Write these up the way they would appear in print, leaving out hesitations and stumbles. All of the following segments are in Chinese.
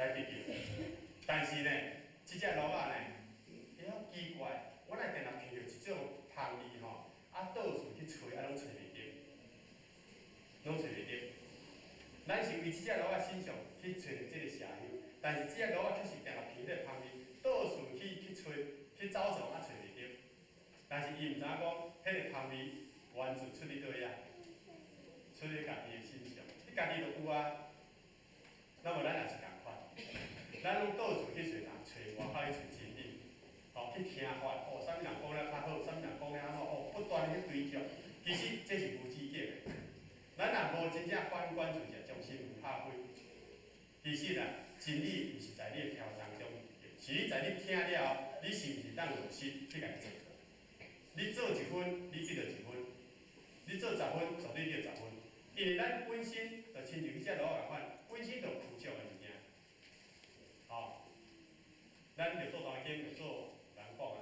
来得到。但是呢，即只螺仔呢，会晓奇怪，我来定定闻到一种香味吼，到处去找，拢找袂着，拢找袂着。咱是为即只螺仔身上去找着即个社友，但是即只螺仔确实定定闻到香味，到处去找，去找找找袂着。但是伊毋知影讲，迄个香味源自出伫倒呀，出伫家己的身上，你家己就有啊。那么咱也是共款，咱拢到处去找人，找外口去找真理，去听法，啥物人讲了较好，啥物人讲了安怎，不断去追求，其实这是无止境的。咱若无真正反观自己，将心无拍开，其实啊，真理毋是在你的挑当中，是你在你听了后，你是毋是当用心去家做？你做1分，你得到1分；你做10分，绝对得10分。因为咱本身就亲像迄只螺仔款，本身就有苦涩的物件。咱着做大经，着做人讲啊，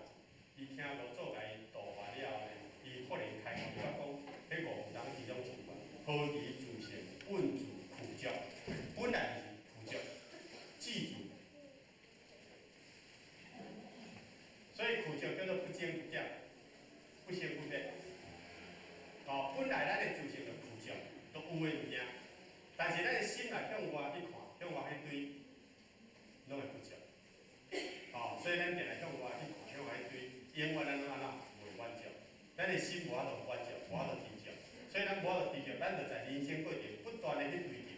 伊听无做家己度化了后呢，伊忽然开口甲讲，迄5人其中一款，何其自性，本自苦涩，本来就是苦涩，记住。所以苦涩叫做不增不减，不生不灭。本来咱的自性就苦涩。都有诶物件，但是咱的心来向外去看，向外去追，拢会不少。所以咱定来向外去看，向外去追，永远咱拢安怎袂满足。咱的心无法度满足，无法度追求，所以咱无法度追求，咱就在人生过程不断的去追求。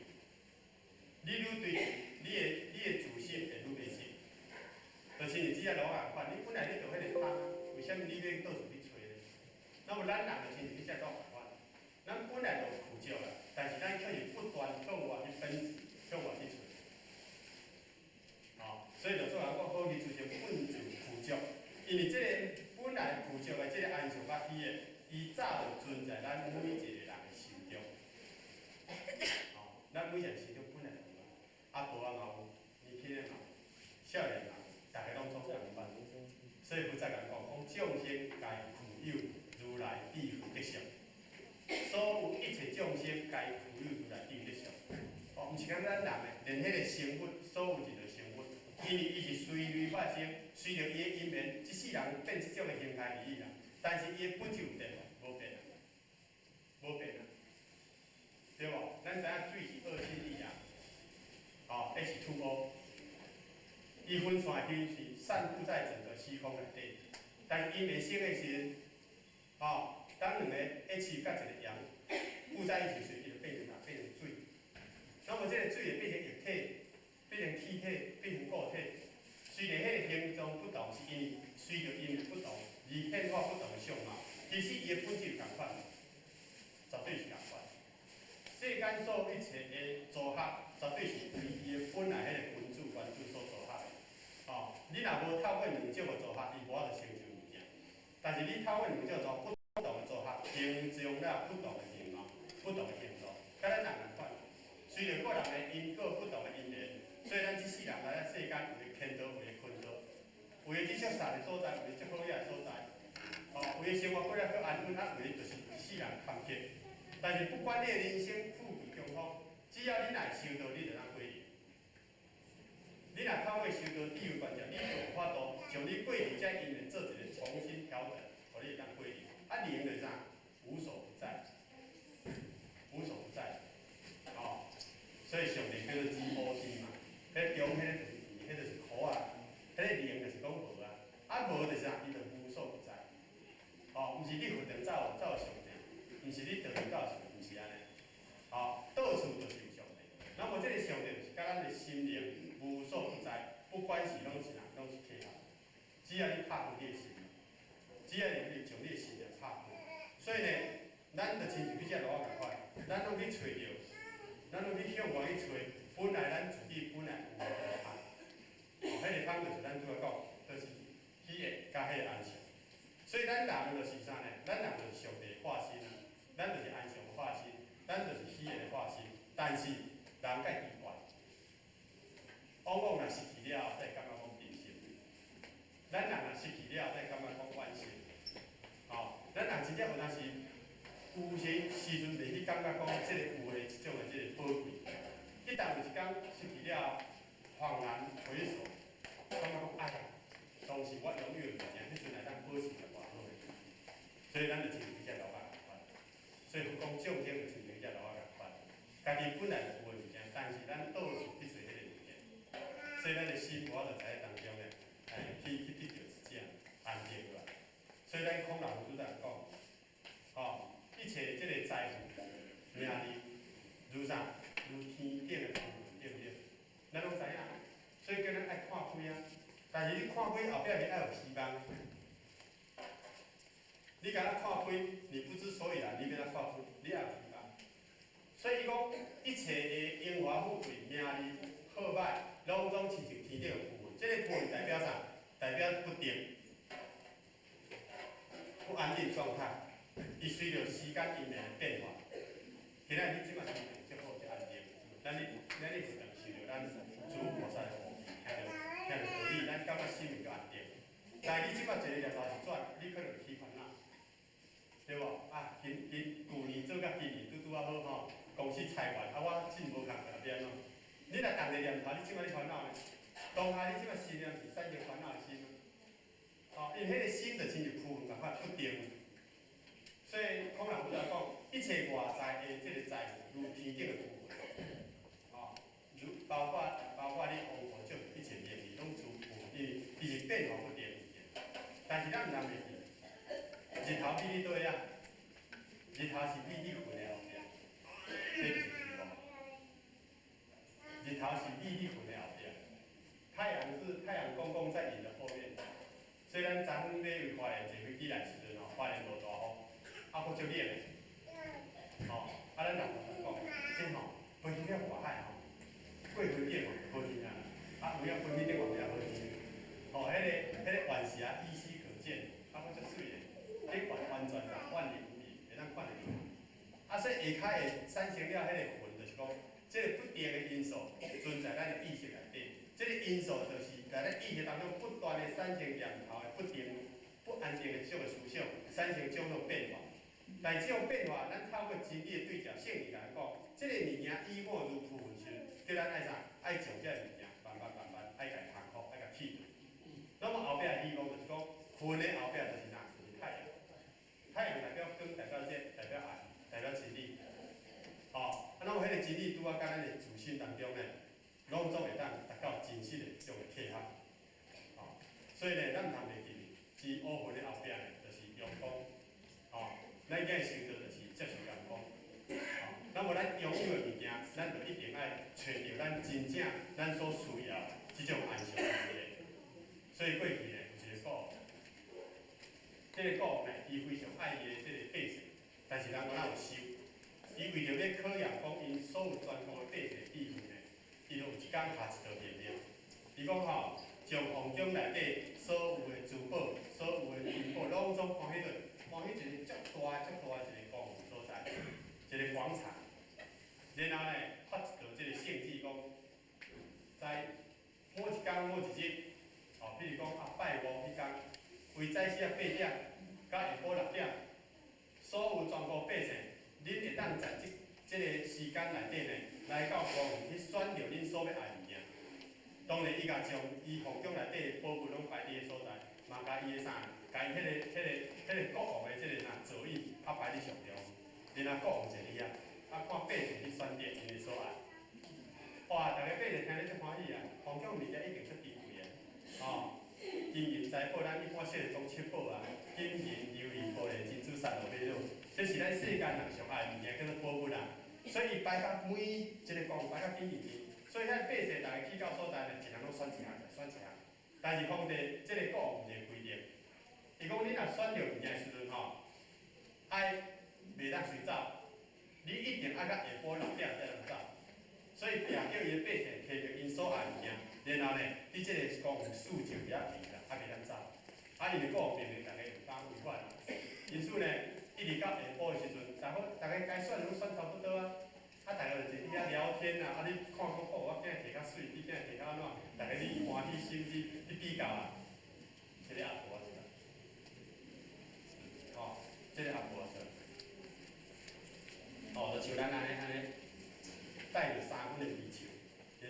你愈追求，你的自信会愈袂深。就是你只要老眼看，你本来你就迄个汤，为什么你要到处去找呢？那么咱人就亲像你只老眼看。咱本来就苦涩啦，但是咱却是不断向外去奔驰，向外去找。所以就做人讲好去自性本自苦涩，因为这个本来苦涩的这个安详甲喜悦，伊早就存在咱每一个人的心中。咱每个人心中本来就有，大人也有，年轻人也有，少年人，大家拢做共款。所以不再讲众生皆苦有如来智慧德相。所有一切众生皆苦有如来智慧德相。毋是讲咱人诶，连迄个生物，所有一个生物，因为伊是随类发生，随着伊诶因缘，一世人变即种诶形态而已啦。但是伊诶本质有变无？无变啊，无变啊，对无？咱知影水是二性力啊，H2O， 伊分散去是散布在整个虚空内底，但是因缘生诶时，当两个 H 甲一个氧附在一起时，伊就变成水。那么这个水会变成液体，变成气体，变成固体。虽然迄个形状不同，是因为随着因缘不同而变化不同的相貌，其实伊的本质同款，绝对是同款。世间所有一切的组合，绝对是为伊的本来迄个分子原子所组合的。你若无透过两种的组合，伊无法度成就物件。但是你透过两种组合不同的组合，形成了不同的形貌、不同的形状，甲咱人同款。随着个人的因果不同的因缘，所以咱即世人来到世间，有的天道，有的坤道，有的即俗善的所在，有的即好业的所在。有的生活过了较安稳，有的就是一世人坎坷。但是不管你的人生富贵穷富，只要你来修道，你就当过日。你若透过修道智慧观照，你就有法度将你过去这因缘做一个重新调整，互你当过日。灵就是啥？无所不在，无所不在。所以上帝叫做知无知嘛，迄中迄个就是迄就是苦啊，迄个灵就是讲无啊，无就是啥？伊就无所不在。毋是你佛定走上帝，毋是你道理到上帝，毋是安尼。到处都是有上帝。那么这个上帝就是甲咱的心灵无所不在，不管是拢是人，拢是客人，只要你拍开你的心，只要你将你的心灵拍开，所以呢，咱就亲像迄只螺仔共款，咱拢去找着。咱拢去向外去找，本来咱自己本来有个汤，迄个汤就是咱拄仔讲，就是喜悦甲迄个安详。所以咱人就是啥呢？咱人就是上帝化身啊，咱就是安详的化身，咱就是喜悦的化身。但是人较奇怪，往往若失去了，才感觉讲平心；咱人若失去了，才感觉讲惋惜。咱人真正有当时。有些时阵袂去感觉讲，即个有诶即种诶即个宝贵。一旦有一天失去了，恍然回首，感觉讲哎呀，当时我拥有的物件，迄阵来咱保持着偌好诶，所以咱就亲像只老啊共款。所以讲象征就亲像只老啊共款，家己本来就有诶物件，但是咱到处去找迄个物件，所以咱的心活就在当中咧，去得到一种安定落来。所以咱孔老夫子在讲，一切即个财富、名利，如啥？如天顶的浮云，对不对？咱拢知影，所以叫咱爱看开啊。但是你看开后壁，你爱有希望。你甲咱看开，你不知所以然，你要咱看开，你爱有希望。所以讲，一切的荣华富贵、名利、好歹，拢总亲像天顶的浮云。这个浮云代表啥？代表不定、不安定状态。伊随着时间因的变化，今仔日即马心情足好，足安定。咱日有当受着咱诸菩萨的护庇，听着道理，咱感觉心灵足安定。但你即马坐咧念头一转，你可能起烦恼，对无？啊，旧年做甲今年拄啊好吼，公司裁员，我真无空个变怎？你若当日念头，你即马你烦恼呢？当下你即马心念是产生烦恼的心，因为迄个心就亲像浮云共款不定。所以孔老夫子讲，一切外在的即个财富，如天顶的浮云，如包括你王婆种一切名利，拢如浮云，因为伊是变化不定的。但是咱毋通袂记，日头比你对啊，日头是比你云的后壁，这就是日光。日头是比你云的后壁，太阳公公在你的后面。所以咱昨昏买位花莲坐飞机来时阵花莲落大雨。佫足冷诶，咱老婆就讲，即飞机了外海过飞机好天啊，有影飞机顶外面好天，迄个原时依稀可见，佫足水诶，迄完全是万里无云，会当看得到。所以下骹会产生了迄个云，就是讲，即个不定诶因素存在咱诶意识内底，即个因素就是在咱意识当中不断诶产生念头诶不定、不安定诶种诶思想，产生种种变化。但这种变化，咱透过真理的对照，圣理来讲，这个物件以我如浮云时，叫咱爱啥？爱将这个物件慢慢爱甲它克服，爱甲去除。那么后壁希望就是讲，云的后壁就是啥？就是太阳。太阳代表光，代表这，代表爱，代表真理。那么迄个真理拄啊，甲咱的自信当中呢，拢总会当达到真实的种的契合。所以呢，咱毋通袂记，是乌云的后壁呢，就是阳光。咱今日成就就是接受阳光，那么咱拥有的物件，咱就一定爱找到咱真正咱所需要即种安详的个。所以过去呢，有一个古，这个古呢，伊非常爱伊的这个百姓，但是人无哪有收，伊为着要考验讲因所有全国的百姓智慧呢，伊就有一天下一道命令，伊讲将皇宫内底所有的珠宝、所有的金宝，拢总搬迄落。看迄一个足大一个公园所在，一个广场。然后呢，发一道即个圣旨讲，在某一天某一日，比如讲拜五迄天，为早时8点，到下晡6点，所有全国百姓，恁会当在即个时间内底呢，来到公园去选着恁所要爱物件。当然，伊甲将伊皇宫内底的宝物拢摆伫个所在。嘛，甲伊个啥，甲伊迄个国王的即个座椅，摆伫上中，然后国王坐伫遐，看百姓去选择因的所爱。哇，大家百姓听咧足欢喜啊！皇宫物件一定足珍贵的，金银财宝，咱一般说讲七宝啊，金银、琉璃、玻璃、珍珠、珊瑚、玛瑙，这是咱世间人上爱的物件，叫做宝物啊。所以伊摆甲每一个公园摆甲紧紧紧，所以遐百姓大家去到所在呢，一人拢选一项，选一项。但是皇帝即个国有一个规定，伊讲你若选着物件时阵爱袂当随走，你一定爱到下晡6点才能走。所以定叫伊个百姓摕着因所爱物件，然后呢，你即个公有数就比较低啦，袂当走。因为国命令大家有当违反，因此呢，一直到下晡的时阵，大家该选拢选差不多啊。大家就坐伫遐聊天啊，你看讲我今日摕较水，你今日摕较安怎？大家你欢喜心去比较啊。这个阿婆是啦，这个阿婆是，就像咱安尼带着3分的追求，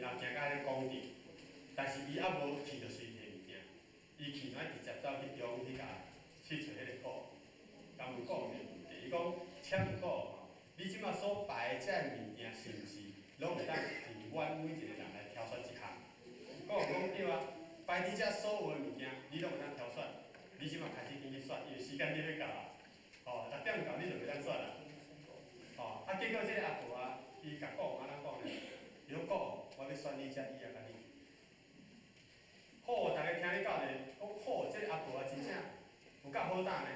然后行到迄个工地，但是伊还无去着随摕物件，伊去怎直接走去中去甲去找迄个股，甲问股有问题，伊讲请问股吼，你即马所摆的遮物件是毋是拢会当伫阮每一个人来挑选一项？股讲对啊，摆伫遮所有的物件，你拢会当挑选，你即马开始进去选，因为时间你要到啊，吼，10点到你就袂当选啦。哦，结果这个阿婆啊，伊甲讲安怎讲呢？伊讲我要选你遮伊啊，甲你。好，大家听你到咧，讲好，这个阿婆啊真正有够好胆呢。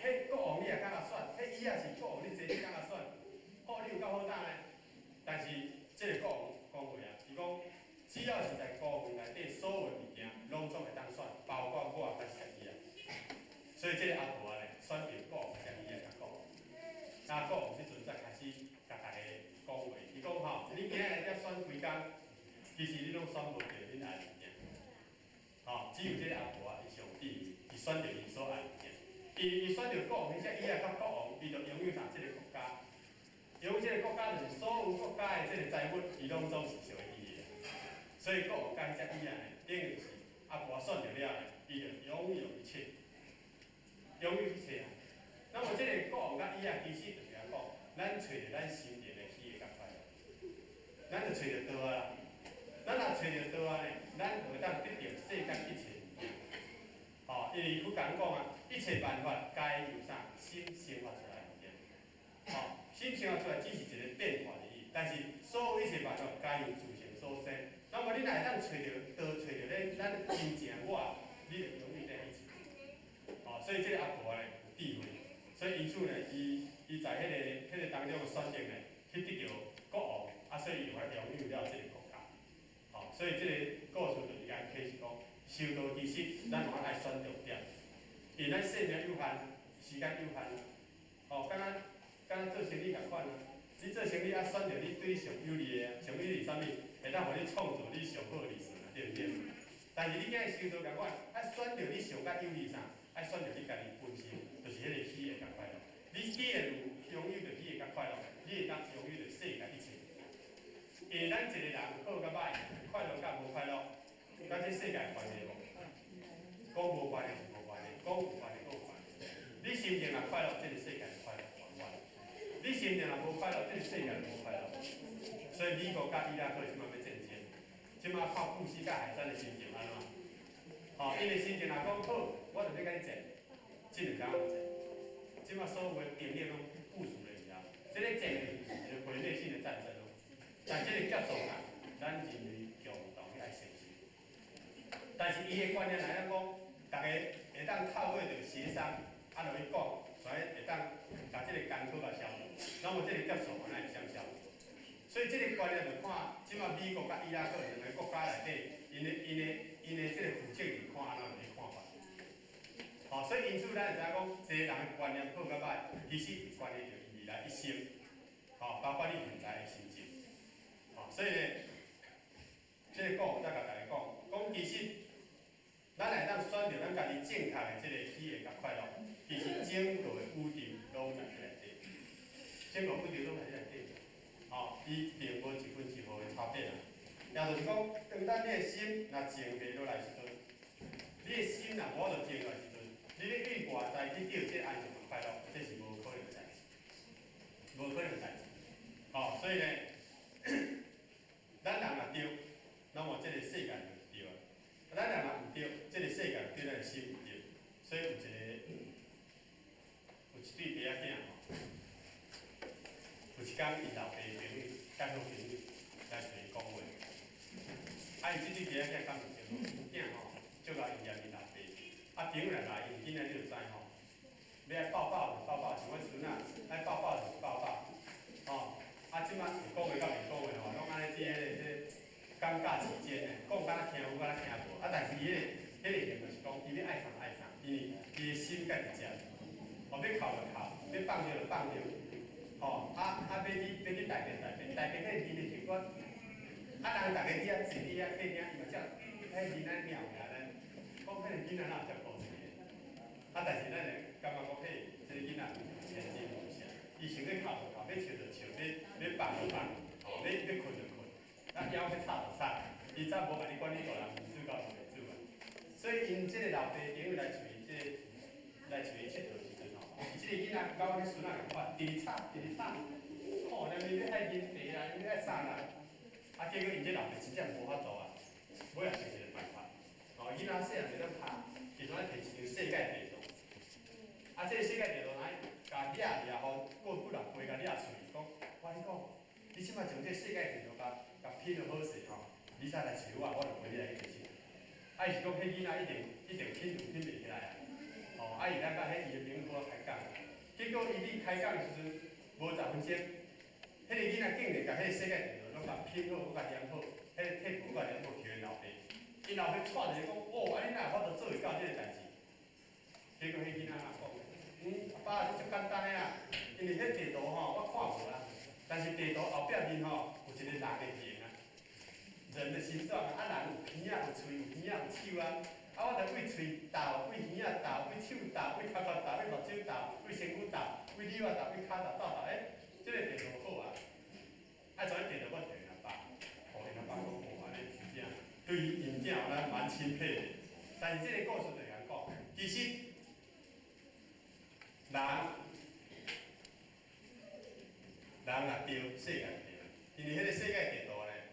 迄国王你也敢若选，迄伊也是国王你坐你敢若选，好，你有够好胆呢。但是这个国王讲话啊，伊讲只要是在国王内底所有物件，拢总会当选，包括我甲遮伊啊。所以这个阿婆啊咧，选择国王遮伊啊甲国王。那国王即阵才开始甲大家讲话，伊讲吼，你今日才选几工，其实你拢选无着恁爱物件，吼，只有这个阿婆啊，伊上帝，伊选着伊所爱物件，伊选着国王，而且伊也甲国王，伊就拥有上这个国家，拥有这个国家就是所有国家的这个财物，伊拢总是属于伊的，所以国王甲遮伊啊，等于是阿婆选着了，伊就拥有一切，拥有一切啊。那么这个国王甲伊啊，其实就是讲，咱找着咱心灵的喜悦甲快乐，咱就找着倒啊啦。咱若找着倒啊呢，咱就会当得到世间一切物件。吼，因为佢讲啊，一切办法该由啥心生发出来物件。吼，心生发出来只是一个变化而已，但是所有一切办法该由自性所生。那么你若会当找着倒，找着咱真正我，你就永远在一起。吼，所以这个阿婆呢有智慧。所以因此呢，伊在迄个当中的选择呢，去得到国王，所以又来拥有了这个国家。所以这个故事就是讲，启示讲，修道其实咱拢爱选重点，因为咱生命有限，时间有限，敢若做生意共款啊，你做生意选择你对你上有利的，上有利啥物，会当互你创造你上好的利润啊，对不对？但是你今日修道共款，选择你上较有利啥？选择你家己本身，就是迄个喜悦甲快乐。你喜悦拥有着喜悦甲快乐，你会当拥有着世界一切。因为咱一个人好甲歹，快乐甲无快乐，甲这世界关系无？讲无关系是无关系，讲有关系有关系。你心情若快乐，这个世界就快乐完完；你心情若无快乐，这个世界就无快乐。所以美国甲伊拉克即马要战争，即马靠布希甲海山的心情安怎？因为心情若讲好，我就要甲你战，这两工有战。即马所有的兵力拢部署了以后，这个战就是一个毁灭性的战争咯。但这个结束啦，咱人类共同来承受。但是伊的观念来讲，大家会当透过着协商，落去讲，才会当把这个艰苦甲消除。那么这个结束可能会相消。所以这个观念就看，即马美国甲伊拉克两个国家内底，因的这个负责人看安怎去看法。所以因此咱会知影讲，一个人的观念好甲歹，其实是关系着伊未来一生，包括你现在的心情。所以呢，这个讲再甲大家讲其实咱会当选择咱家己正确的这个喜悦甲快乐，其实整个的宇宙拢在这内底，整个宇宙拢在这内底。伊并无一分一毫的差别啦。也就是讲，当咱你的心若静袂落来时阵，你的心若无就静落来时阵，你要对外在去得这安全和快乐，这是无可能的代志，无可能的代志。所以呢，咱人若对，那么这个世界就对啊；咱人若唔对，这个世界对咱的心唔对。所以有一对爸仔囝有一天伊老爸朋友、介绍朋友来找伊讲话，伊即对爸仔囝感觉着囝足够应验伊老爸。朋友来来，伊今仔你就知要爱抱抱就抱抱，像我孙仔爱抱抱就抱抱，即摆会讲话甲袂讲话拢安尼伫迄个尴尬之间呢，讲敢若听有，敢若听无。但是迄个意就是讲，伊要爱啥爱啥，因为伊的心家己食，要哭就哭，要放着就放着。要去大便，大便迄个字是我，人大家伫遐坐伫遐客厅，伊嘛只，迄字咱鸟尔咱，讲迄个囡仔哪有遮古锥的？但是咱会感觉讲，这个囡仔天真无邪，伊想要哭就哭，要笑就笑，要放就放，要困就困，腰要插就插，伊早无甲你管你大人民主到民主啊。所以因即个老爸朋友来找伊，来找伊佚佗时阵吼，伊即个囡仔搞迄孙仔共款，直直吵，直直吵，吼，连你爱饮茶啦，你爱啥啦，啊，结果因即老爸真正无法度啊，尾也想一个办法，吼，囡仔细汉就咧拍，其中咧摕一张世界地图，啊，即个世界地图来甲掠互过几人陪甲掠出去，讲，我你讲，你即摆从这世界地图甲拼了好势吼，你再来找我，我就陪你来一起。啊，是讲迄囡仔一定拼就拼袂起来啊！哦，啊，伊咱甲迄伊的朋友开讲，结果伊咧开讲的时阵无10分钟，迄个囡仔竟然甲迄个世界地图拢甲拼好，甲量好，迄个铁符甲量好，摕因老爸，因老爸带着伊讲，哦，啊，你哪有法度做会到即个代志？结果迄囡仔讲，阿爸，这足简单的啦，因为迄地图吼，我看无啦，但是地图后壁面吼有一个人的形啊。人的形状啊，人有鼻啊，有喙，有耳啊，有手啊。啊，我着为喙斗，为耳啊斗，为手斗，为头壳斗，为目睭斗，为身躯斗，为手啊斗，为骹斗，斗。这个地图好啊。啊，像地图我摕因阿爸，互因阿爸讲，安尼真正对于因囝有咱蛮钦佩的。但是这个故事就甲讲，其实人若对，世界对，因为迄个世界地图咧。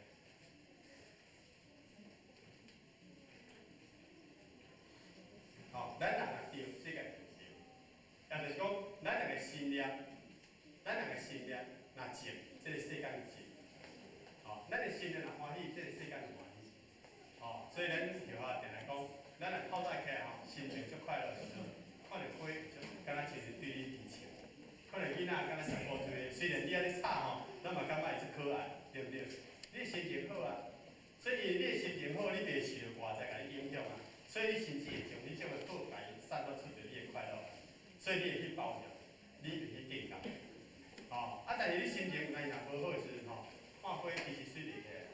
吼，咱人若对，世界就对。也就是讲，咱两个信念，若正，这个世界就正。吼，咱的信念若欢喜，这个世界就欢喜。吼，所以咱就话定来讲，咱若透早起来吼，心情足快乐的时候，看到花就敢若其实对你甜笑，看到囡仔敢若上古锥，虽然你安尼吵吼，咱嘛感觉伊是可爱，对不对？你心情好啊，所以你心情好，你袂受外在甲你影响啊。所以你甚至会将你这个好感散发出着你的快乐，所以你会去包容，你会去敬感。哦，啊，但是你心情若是无好时阵吼，看花其实水袂起来。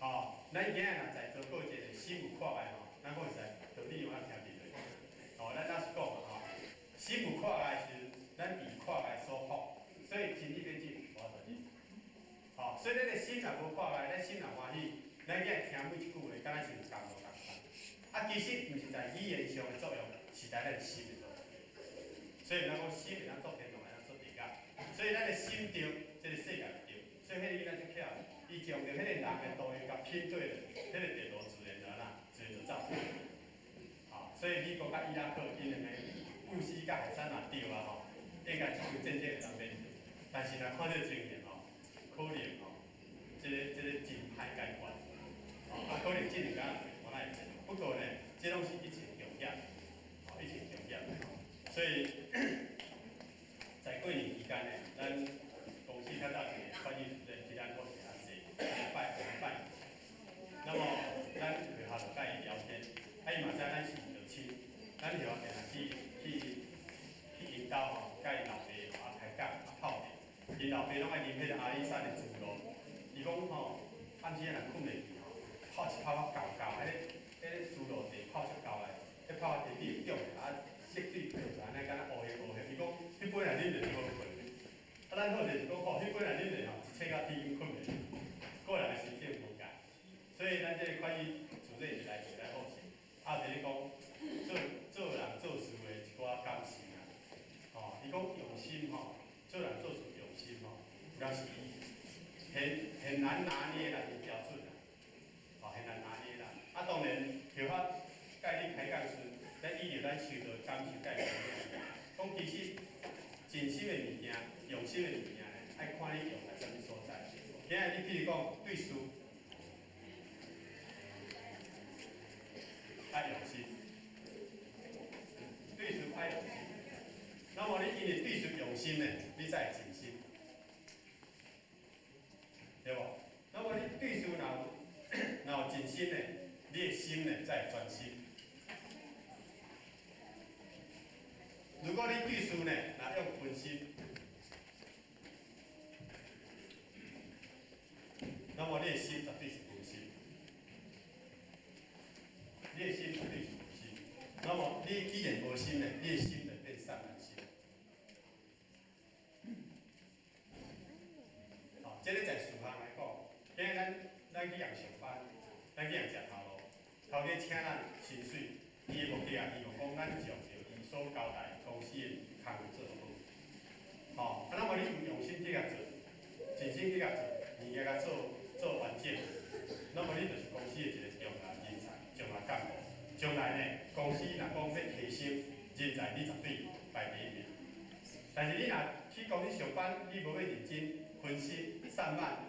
哦，咱今日若在座各一个心有看爱吼，咱讲会使道理用咱听进去。哦，咱是讲吼，心有看爱时，咱被看爱所迫，所以真理变真，无法度真。哦，所以咱的心若无看爱，咱心若欢喜，咱今日听每一句话，敢若是有共无共款。啊，其实毋是在语言上的作用，是在咱的心的作用。所以咱讲心会当做天堂，会当做地狱。所以咱的心对，这个世界就对。所以迄个囡仔就巧，伊将着迄个人的图形甲拼对了，迄个地图自然就哪，自然就走。好，所以美国甲伊拉克因两个故事甲海山若对啊吼，应该就会真正会当面对。但是若看这情形吼，可能吼，这个真歹解决。啊，可能这两家无奈做。不过呢，这拢是一切经验，吼，一切经验。所以在过年期间呢，咱公司较早是会计主任，其咱都是安坐拜。那么咱就下就甲伊聊天，啊，伊嘛知咱是就亲，咱就定去引导吼，甲伊老爸开讲泡茶，因老爸拢爱啉迄个阿里山的猪肉，伊讲吼，暗时若困袂去吼，泡一泡较厚，迄个猪肉茶泡出厚来，迄泡茶底会肿啊，色水飘出来，安尼敢若乌黑。伊讲，迄杯若啉着就好困。啊，咱好就是讲吼，迄杯若啉着吼，一切到天光困袂去，个人的心境无共。所以咱这个会计主任是来好势，啊，就是讲做人做事的一寡感性啊，吼，伊讲用心吼，做人做事用心吼，有时很难拿捏啦，伊标准啦。哦，很难拿捏啦。啊，当然，叫我甲你开讲时，咱依着咱受到感受甲伊影响。讲其实真心的物件、用心的物件咧，爱看你用在啥物所在。今日你譬如讲对事，爱用心，对事爱用心。那么你因为对事用心咧，你才会尽心，对无？那么你对事若有尽心咧，你的心咧才会专心。如果你对事咧，若用分心，那么你的心绝对是无心。你的心绝对是无心。那么你既然无心咧，你的心就变散漫心。好，这个在事项来讲，今日咱去人上班。咱去人食头路，头家请咱薪水，伊的目的啊，希望讲咱从着伊所交代公司的工作做好。吼，啊，那么你有用心去甲做，尽心去甲做，物件甲做完整，那么你就是公司的一个重要人才、重要干部。将来呢，公司若讲要提升人才，你绝对排第一名。但是你若去公司上班，你无要认真分析、散漫，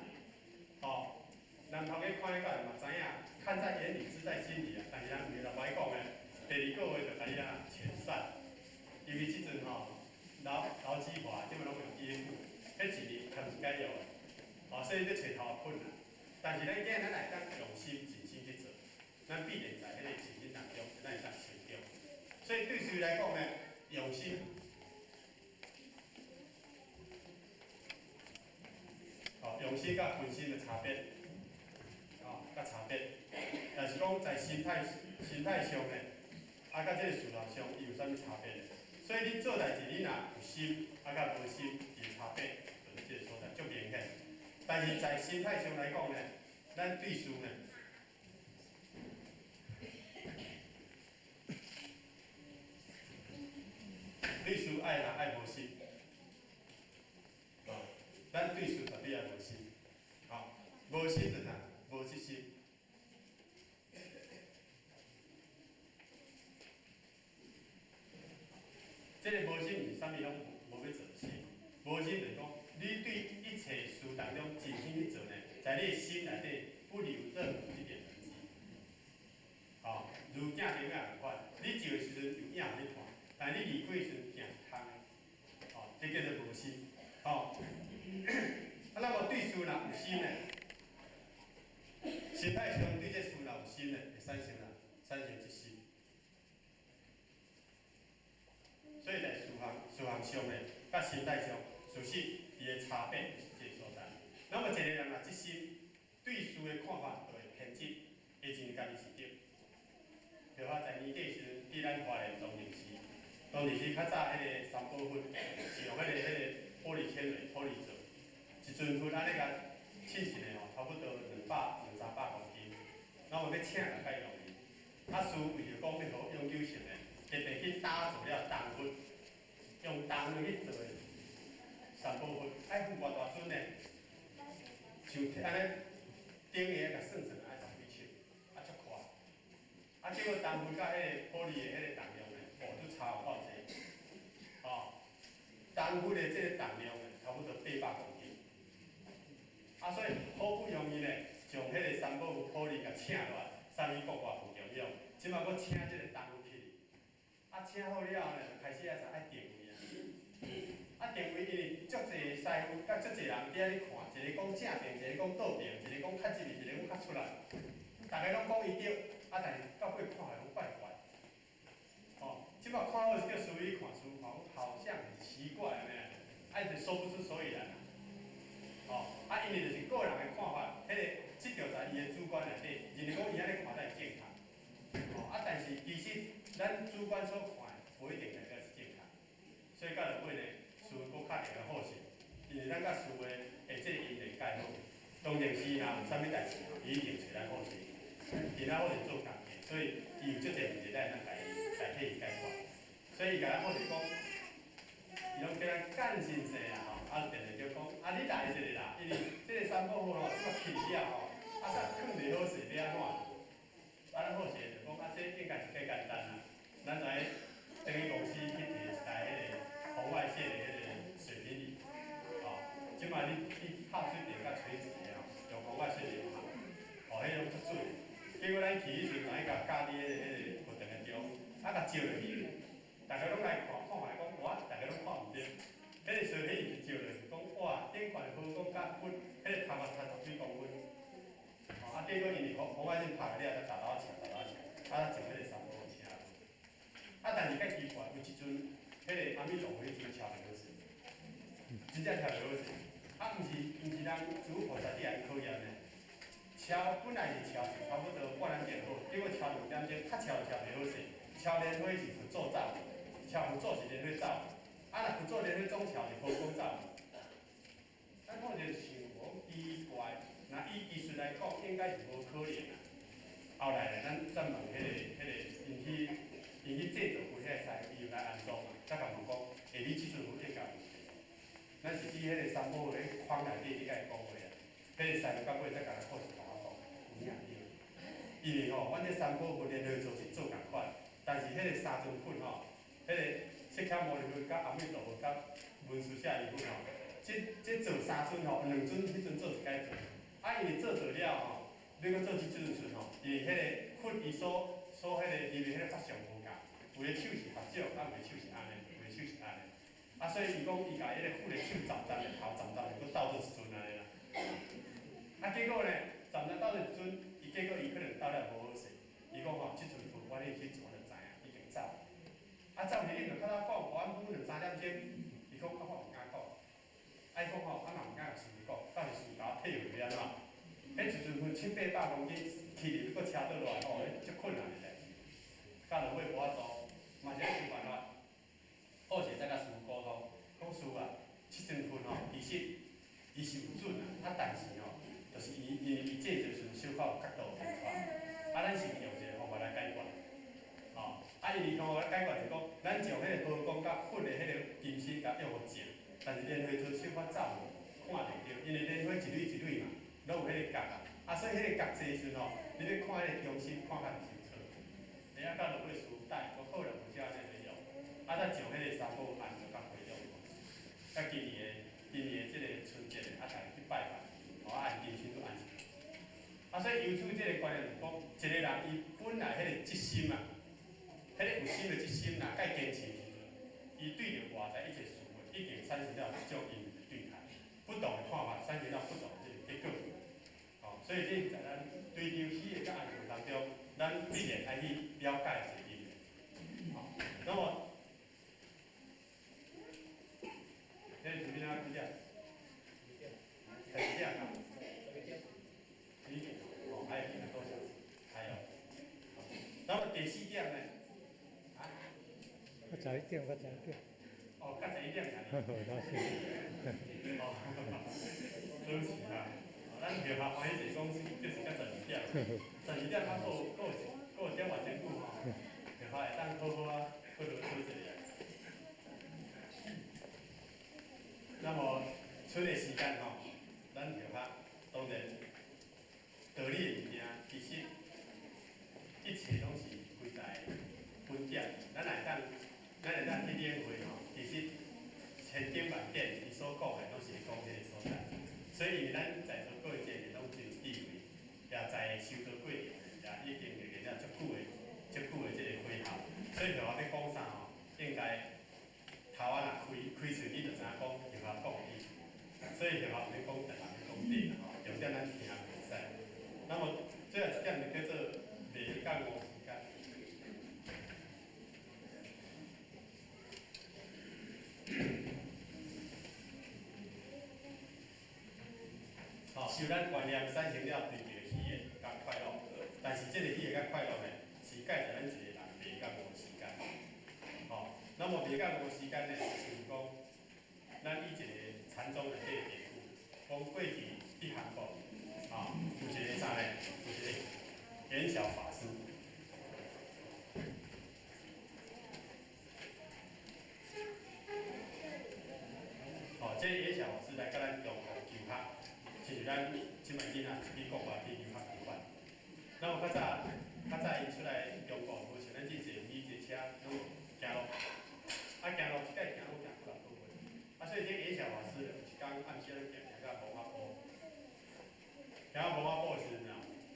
吼，人头家看你到嘛知影，看在眼里，知在心里啊。但是人唔是就歹讲诶，第二个月就甲你啊遣散，因为即阵吼劳基法即嘛拢用EQ，迄一年他们是该用诶，哦，所以你找头困难。但是咱今日咱来当用心、尽心去做，咱必然在迄个前进当中，咱会当成长。所以对谁来讲呢？用心。哦，用心甲分心的差别，哦，甲差别，但是讲在心态上呢，啊，甲这个事业上，伊有啥物差别？所以你做代志，你若有心，啊，甲无心，伊差别就是这个所在，足明显。但是在心态上来讲呢，咱对事呢，对事爱人爱无心，哦，咱对事绝对爱无心。好，无心就啥？无一心。这个无心是啥物拢无要做事，无心就是讲，你对一切事当中尽心去做呢，在你的心内底不留任何一点痕迹。好，如镜中影同款，你照的时阵有影互你看，但你离开的时阵镜是空的，哦，这叫做无心。哦，啊，那么对事若有心呢？心态上对这事若有心呢，会产生一心。所以在事项上呢，甲心态上，事实伊的差别是这个所在。那么一个人若一心，对事的看法就会偏执，会认家己是对。譬如说在年底时，伫咱花莲当时较早迄个三宝粉是用迄个玻璃纤维处理做，一樽粉安尼甲称称的吼，差不多200-300公斤。那么要请就较容易，啊，师傅为着讲要好永久性的，特别去打造了铜粉，用铜去做的三宝粉，爱分偌大樽呢？像安尼顶个甲算算爱10几尺，啊，足快。啊，结果铜粉甲迄个玻璃的迄个重量呢，哦，都差有够济。哦，铜粉的这个重量呢，差不多800公斤。啊，所以好不容易呢，将迄个三宝玻璃甲请落来，三米国外不重要，即马搁请这个铜粉起。啊，请好了后呢，就开始爱定位啊。啊，定位因为足侪师傅甲足侪人伫遐咧看，一个讲正定，一个讲倒定，一个讲较入去，一个讲较出来。大家拢讲伊对，啊，但是到尾看来拢怪怪。哦，即马看好是叫师傅去看，师傅看好像很奇怪，有没有？啊，就说不出所以然。哦，啊，因为就是个人的看法，迄个即条在伊的主观内底，认为讲伊安尼看才会正确。哦，啊，但是其实咱主观所看，无一定代表是正确。所以到落尾呢，师傅搁敲电话好势，因为咱甲师傅的即个因缘介好，当然是若有啥物代志，伊一定找咱好势，其他好势做工课，所以伊有足侪问题咱会当代替伊解决。所以伊甲咱好势讲，伊拢叫咱干先生啊吼，啊，定定叫讲，啊，你来一个啦，因为即个三宝吼，即马起了吼，啊，煞囥袂好势要安怎？啊，咱好势就讲，啊，这应该是较简单啦，咱来等于公司去提一台迄个红外线的迄个水平仪，哦，即马你拍水电甲锤子的吼，用红外线来拍，哦，迄种较准。结果咱去迄阵，来甲家己迄个活动的中，啊，甲照落去，大家拢来看下讲，哇，大家拢看毋对。迄个水平仪照落是讲，哇，顶悬好讲甲阮迄个头毛差10几公分，哦，啊，结果因为红外线拍了，才达到请，啊，就迄个三宝请。啊，但是较奇怪，有一阵，迄个阿米龙迄阵敲袂好势，真正敲袂好势。啊，毋是人诸菩萨伫遐考验呢，敲本来是敲差不多半点好，结果敲2点钟，较敲就敲袂好势。敲莲花是佛祖走，敲佛祖是莲花走，啊，若佛祖莲花总敲是佛公走。咱看者想讲奇怪，若以技术来讲，应该是无可能啊。后来咧，咱问因去制作过迄个师傅来安装嘛，才甲问讲，下你即阵有应该有。咱是伫迄个三宝迄框内底，你甲伊讲话啊。迄个师傅到尾才甲咱告诉甲我讲，有影对。因为吼，阮这三宝佛联合做是做共款，但是迄个三尊粉吼，迄个释迦牟尼佛、甲阿弥陀佛、甲文殊舍利佛吼，这做三尊吼，两尊迄阵做一解做，啊，因为做了吼，你搁做即阵阵吼，因为迄个粉伊所迄个因为迄个法相无共，有的手是合掌，啊，有的手是安尼，有的手是安尼，啊，所以伊讲伊甲迄个粉的手站站的头站站的，搁斗做一尊安尼啦，啊，结果呢，站站斗做一尊。结果伊可能斗了无好势，伊讲吼，即阵分我咧去做就知影，已经走。啊，走去你就较早讲，阮分两三点钟，伊讲啊我毋敢讲，啊伊讲吼，啊嘛毋敢事讲，到时事甲我退回安怎？迄一阵分700-800公斤，去入搁车倒落来吼，迄足困难的代志。到落尾无法度，嘛是咧想办法，好势再甲师傅沟通，讲师傅啊，即阵分吼，其实伊是有准啊，但是吼。就是伊制作时小可有角度变化，啊，咱是用一个方法来解决，吼、啊，因为方法来解决就是讲，咱将迄个刀工甲粉的迄个金丝甲用好正，但是莲花做小可走无，看袂到，因为莲花一蕊一蕊嘛，拢有迄个角啊，啊，所以迄个角济时阵吼，你咧看迄个中心看较唔清楚，等下到落尾输带，我可能有只安尼用，啊，再将迄个三宝按就甲回用，啊，今年的即个春节啊，大家去拜拜。按金星都按起，啊，所以由此这个观念就是讲，一个人伊本来迄个即心啊，迄个有心的即心呐，该坚持的时阵，伊对着外在一切事物，已经产生了一种因的对待，不同的看法，产生了不同的这个结果。哦，所以这在咱追求喜悦甲安全当中，咱必然爱去了解这个因的。好，那么，这是边啊？几点？几点啊？哦，还有1个多小时，还有。然后第4点呢？啊？较早一点，较早一点。哦，较早一点才。好高兴。哦，对不起啊，咱后下欢喜是讲就是较12点，12点啊，还有点外钟久吼，后下会当好好啊，好好休息下。那么，剩的时间吼，咱后下当然。道理的物件，其实一切拢是归在本点。咱会当去领会吼，其实千经万典，伊所讲的拢是讲迄个所在。所以，因为咱在座各位这个拢真有智慧，也在修道过程，也已经历练了足久的这个会校。所以后下要讲啥吼，应该头啊若开喙，你就知影讲后下讲的意思。所以后下要讲正，要讲对吼，重点咱听袂使。那么最后一点就叫做美感无时间。好，受咱观念产生了追求喜悦甲快乐，但是这个喜悦甲快乐呢，是介绍咱一个人美感无时间。好，那么美感无时间呢，就是讲咱以一个禅宗的这个典故，讲过去伫韩国。啊，有一个啥呢？有一个圆晓法师。哦，这个圆晓法师来甲咱中国求学，就是咱即摆囡仔去国外去留学同款。那么较早伊出来中国，无像咱这坐飞坐车拢行路，啊行路一届行路行几60多岁，啊所以这圆晓法师有一天暗时咧行到无法步。行到无法步时阵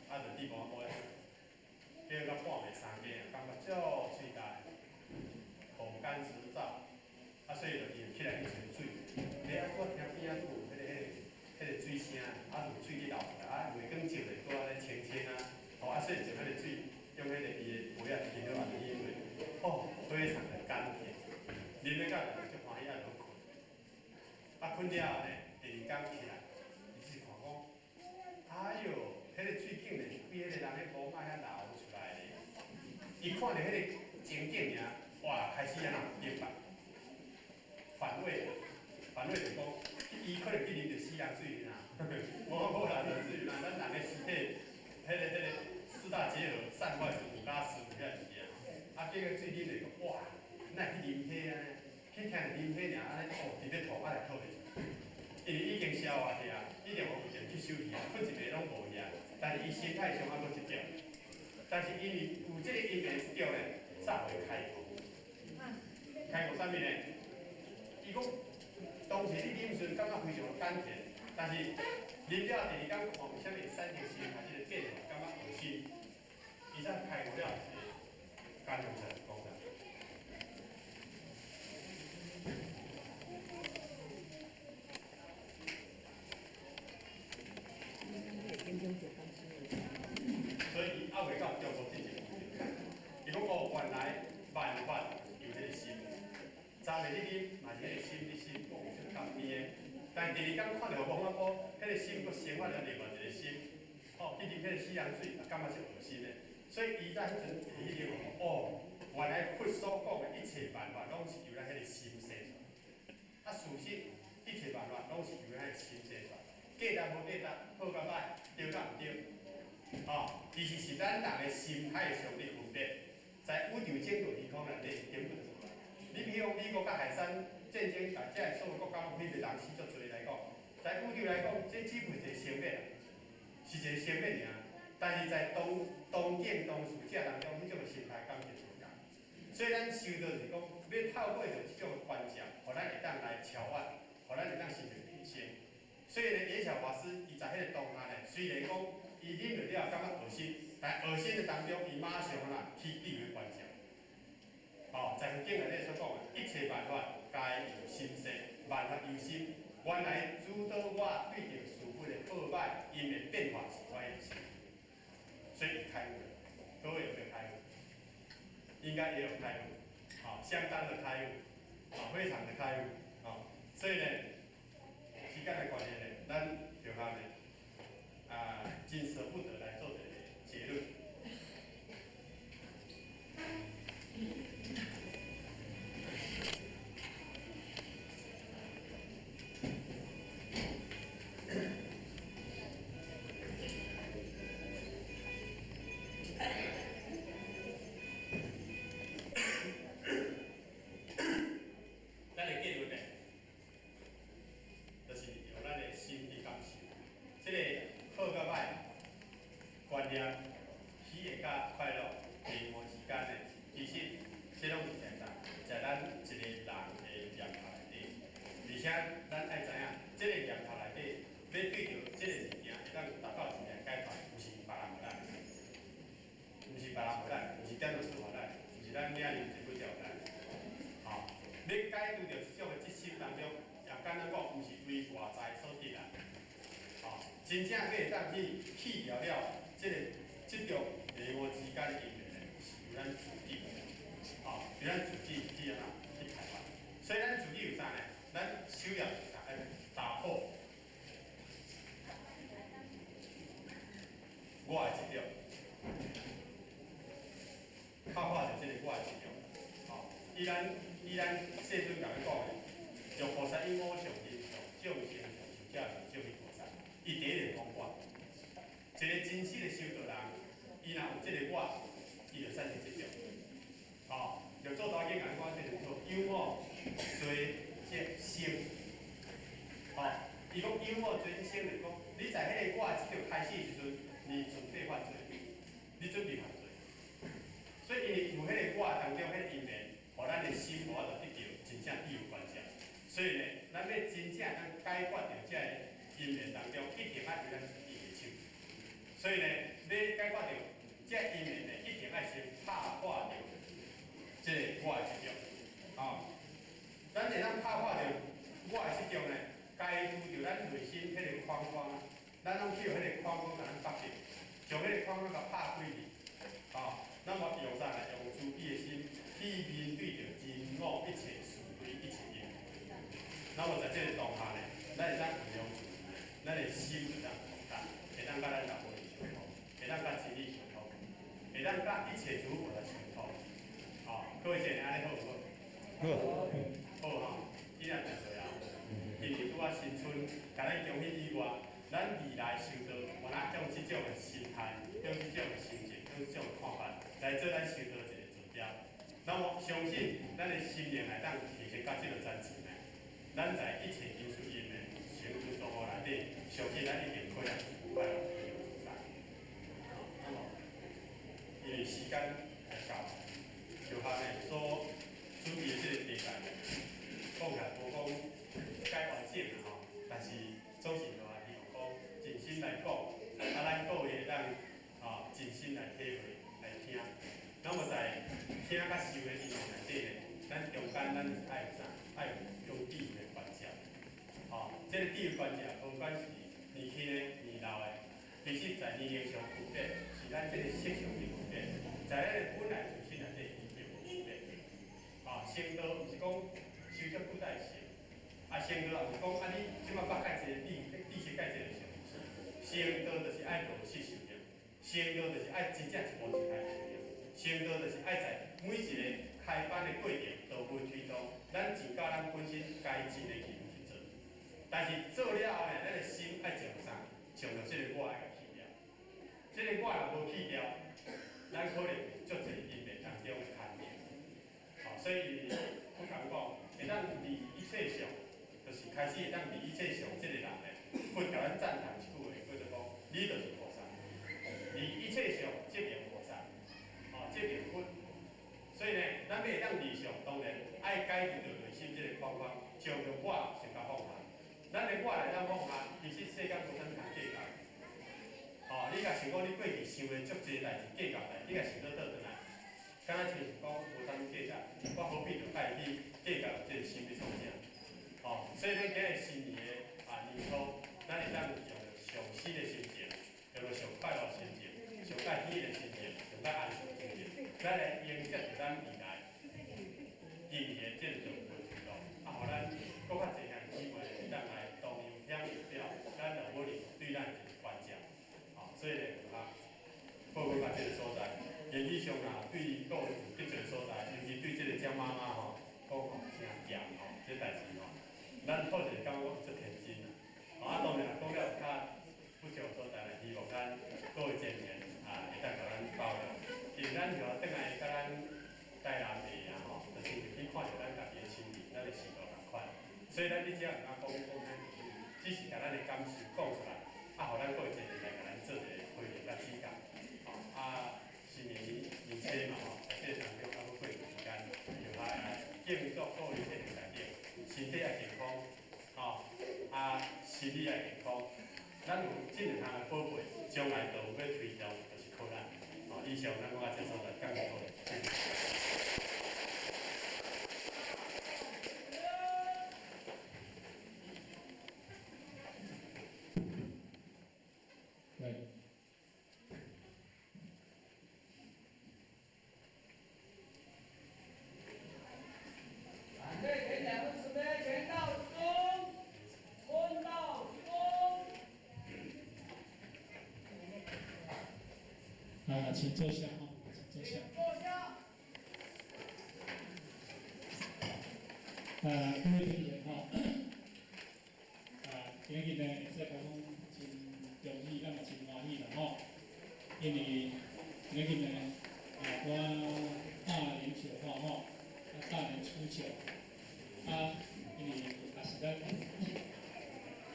啊，就伫无法步咧，叫到半暝3更啊，感觉足喙焦的，口干舌燥，啊，所以就伊起来去寻水。啊，我听边仔拄有迄个水声，啊，有水去流出来，啊，月光照咧，搁安尼清清啊，啊，所以就迄个水用迄个伊的杯啊，浸落安尼饮落，哦，非常的甘甜，啉了到就足欢喜啊，就困。啊，困了后呢，第2天起来，伊是看讲。哎哟，迄个水竟然是比迄个人迄毛仔遐流出来的。伊看到迄个情景尔，哇，开始安那明白，反胃就讲，伊可能去啉着西洋水啦，无人的水啦，咱人的尸体，迄个四大结合个水啉落，哇，那去啉血啊，去听啉血尔，安尼吐直接吐啊来吐去，因为已经消化去啊，已经有钱去休息啊，困一暝拢无去啊，但是伊心态上还佫一条，但是因为有这个因缘一条咧，煞会开悟。开悟啥物呢？伊讲当时你啉时感觉非常甘甜，但是啉了第二天看有啥物产生心还是变化，感觉恶心，伊才开悟了是感动出来讲啥？所以伊还袂到叫做真正伊讲哦，原来万法有这个心。昨日你啉嘛是迄个心，你心讲是甘甜的，但第二天看到王阿婆，迄个心佫生发了另外一个心，哦，去啉迄个西洋水，感觉是恶心的。所以伊在迄阵第一点哦，原来佛所讲的一切万法拢是由咱迄个心生出来。啊，事实一切万法拢是由咱迄个心生出来。价值无价值，好甲歹，对甲毋对，哦，其实是咱人的心态上的分别，在宇宙整个虚空内底根本。你比如美国甲海山战争，大家所有国家里面人死足多来讲，在宇宙来讲，这只不是一个生命，是一个生命尔。但是在当见当事者当中，迄种心态感觉不一样。所以咱修道是讲，要透过着这种观念，互咱会当来超越，互咱会当形成提升。所以呢，野小法师伊在迄个当下呢，虽然讲伊啉落了感觉恶心，但恶心的当中，伊马上去立个观念。哦，在佛经内底所讲的，一切万法皆由心生，万法由心。原来诸多我对着事物的好歹，因的变化是我的心，所以开悟了。各位有没有开悟？应该也有开悟，好、相当的开悟，非常的开悟，所以呢，时间的关系呢，咱就下面真舍不得来做一个结论。咱的结论呢，就是由咱的心去感受，这个好甲歹观念，喜悦甲快乐，平凡之间呢，其实这拢是在啥？在咱一个人的念头内底，而且咱爱知影，这个念头内底要对着这个物件，会当达到一个解脱，不是别人无咱，不是别人无咱，不是点老师无咱，不是咱领人一不条咱，好。要解除着这种的执心当中，也简单讲，毋是为外在所得来，真正会当去掉了这种迷雾之间的因缘，是由咱自己，由咱自己去安怎去开发。所以咱自己有啥呢？咱修了是啥？要打破我的这种，刻画着这个我的这种，依咱世尊甲咱讲的，从菩萨因果上因上，众生上受者上救彼菩萨，伊第一个讲我，一个真实的修道人，伊若有这个我，伊就产生这种，就做导演眼光就是做幽默、随即生，伊讲幽默随即生就是讲，你在迄个我这条开始的时阵，你准备犯罪，你准备犯罪，所以因为有迄个我当中迄个因缘。互咱的心无法度得到真正意有关系，所以呢，咱要真正解决着这个因缘当中，一定爱为咱自己的手。所以呢，要解决着这因缘呢，一定爱先拍破着这个我的这种，咱会当拍破着我的这种呢，解除着咱内心迄个框框，咱拢去互迄个框框甲咱绑着，将迄个框框甲拍开去，那么用啥呢？用慈悲的心。去面对着真我一切是非一切因，那么在这个当下呢，咱会当运用自己，咱的心会当广大，会当甲咱老婆相通，会当甲真理相通，会当甲一切诸佛来相通。各位姐安尼好唔好？好，好今日真多啊！因为拄啊新春，甲咱恭喜以外，咱未来修道，我若用这种的心态，用这种的心情，用这种的看法，来做咱修道一个指标。相信咱的心灵来当提升到这个层次呢，咱在一切因素因的成就状况内底，相信咱一定可以有快乐自由自在。那么，因为时间还到，就下呢所准备的这个题材呢，讲起来无讲解完整啦吼，但是总是就希望讲真心来讲，咱各位会当真心来体会来听。那么在听甲受的内容内底呢，咱中间咱爱有啥？爱有中智的关照。这个智慧关照，不管是年轻的、年老的，其实在年龄上有变，是咱这个色上的有变，在咱的本来自身内底已经有变。升道毋是讲修遮久才会升，升道也毋是讲你即摆捌解这个知识解这个上是，升道就是爱道识修行，升道就是爱真正一步一开始修行，升道就是爱在每一个开班的过程，道门推动，咱尽到咱本身该尽的义务去做。但是做了后呢，咱的心爱从啥？从着这个我爱去掉，这个我若无去掉，咱可能足侪因缘当中牵连。所以不敢讲，会当离一切上，就是开始会当离一切上这个人呢，会甲咱赞叹一句话，叫做讲，你就是菩萨，离一切上即名菩萨，即名佛。所以呢，咱要会当离上，当然爱改变着内心这个框框，将着我先甲放下。咱的我来当放下，其实世间无啥物通计较。你若想讲你过去想的足侪代志，计较代志，你若想倒转来。敢若就是讲无啥物计较，我何必着爱去计较这个心要创啥？所以咱今日新年的年初，咱会当用上新的心情，用上快乐的心情，上爱喜的心情，上爱安详的心情，咱来迎接着咱未来今年这个路途互咱搁较侪项机会，会当来同样享受了咱老母亲对咱一个关照。所以呢，报告到这个所在。言语上对各位有得罪所在，尤其对这个江妈妈讲真严这代志咱抱着感觉足天真当然讲了有较不足的所在希望咱各位前面会当甲咱包容。因为咱就要转来甲咱台南的就是去看着咱家己的亲人，咱的视图同款。所以咱你只要毋讲只是甲咱的感受讲出来，互咱各位前面来甲咱做一个回应甲指教。是年初嘛在这当中过一段时间，就敬祝各位这个内底，身体也健康，心理也健康。咱有这两项的宝贝，将来就有要推动，就是靠咱。以上咱讲到这所在，感谢各位，谢谢。对。前两个准备，全到中，坤到中。请坐下请坐下。坐下。各位同学今日呢，会使讲真容易，咱嘛真欢喜啦因为今日呢，我大年初话大年初九。因为也是咱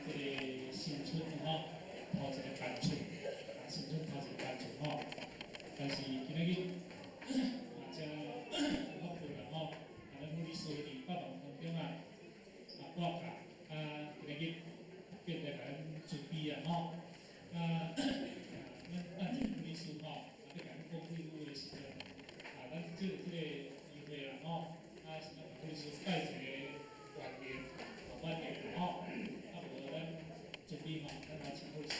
这个新春头一个单纯，新春头一个单纯但是今日真有福分啦咱护理师伫北农当中挂假，今日变得咱准备咱这个护理师要甲咱讲几句的时阵，咱这个机会啦是咱护理师带一个。晚点无咱准备咱来请护士。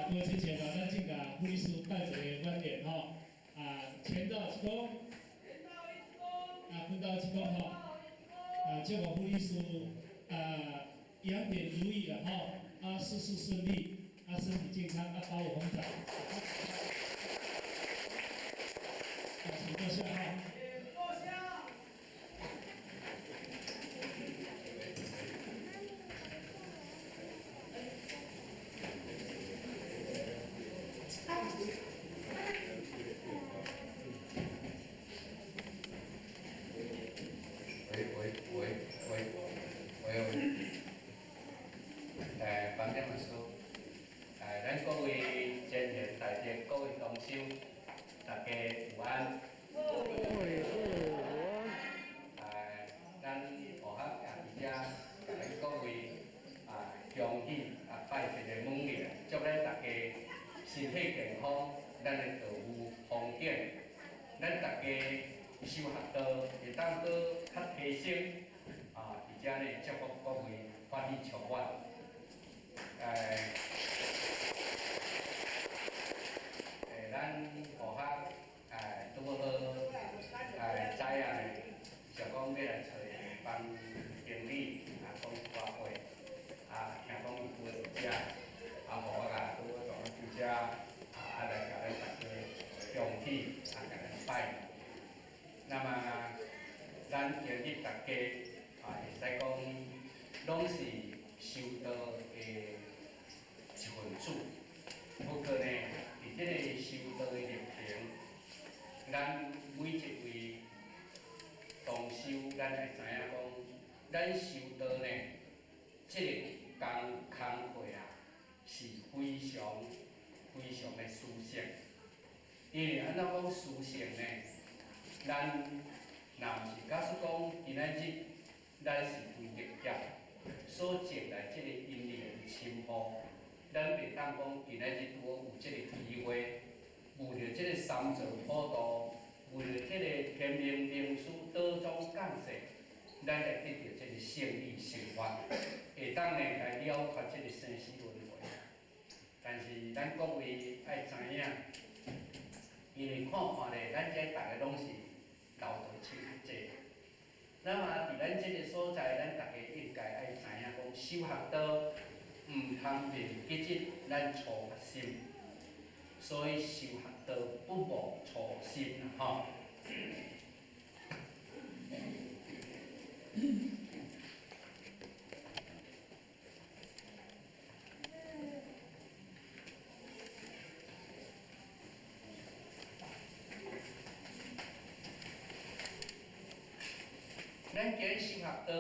各位亲戚咱进甲护理师带一个晚点前到一公，分到一公祝我护理师养点如意事事顺利，身体健康，保有红彩。请坐下哈。请坐下。房间文书，咱各位前贤大德、各位同修，大家午安。咱学校而且甲咱各位恭喜拜一个猛年，祝咱大家身体健康，咱的道路方便，咱大家修学道会当搁较提升而且呢，祝福各位法力长远。咱学校拄好知影咧，就讲要来找一帮经理讲一寡话，听讲伊拄好遮，互我拄好从遮来甲咱大家恭喜甲咱拜年。那么咱今日大家会使讲，拢是修道的一份子。不过呢，伫即个修道的历程，咱每一位同修，咱会知影讲，咱修道呢，即个工课是非常的殊胜。因为安怎讲殊胜呢？咱若毋是假使讲今仔日，咱是为历劫所种来即个因缘深厚。咱袂当讲今仔日拄好有即个机会，为着即个三座普渡，为着即个天命名师道宗降世，咱来得到即个胜利生活，会当呢来了脱即个生死轮回。但是咱各位爱知影，因为看咧，咱这逐个拢是流道亲较济。那么伫咱即个所在，咱逐个应该爱知影讲修学道。毋通忘记咱初发心，所以修学道不忘初心吼。咱今日修学道，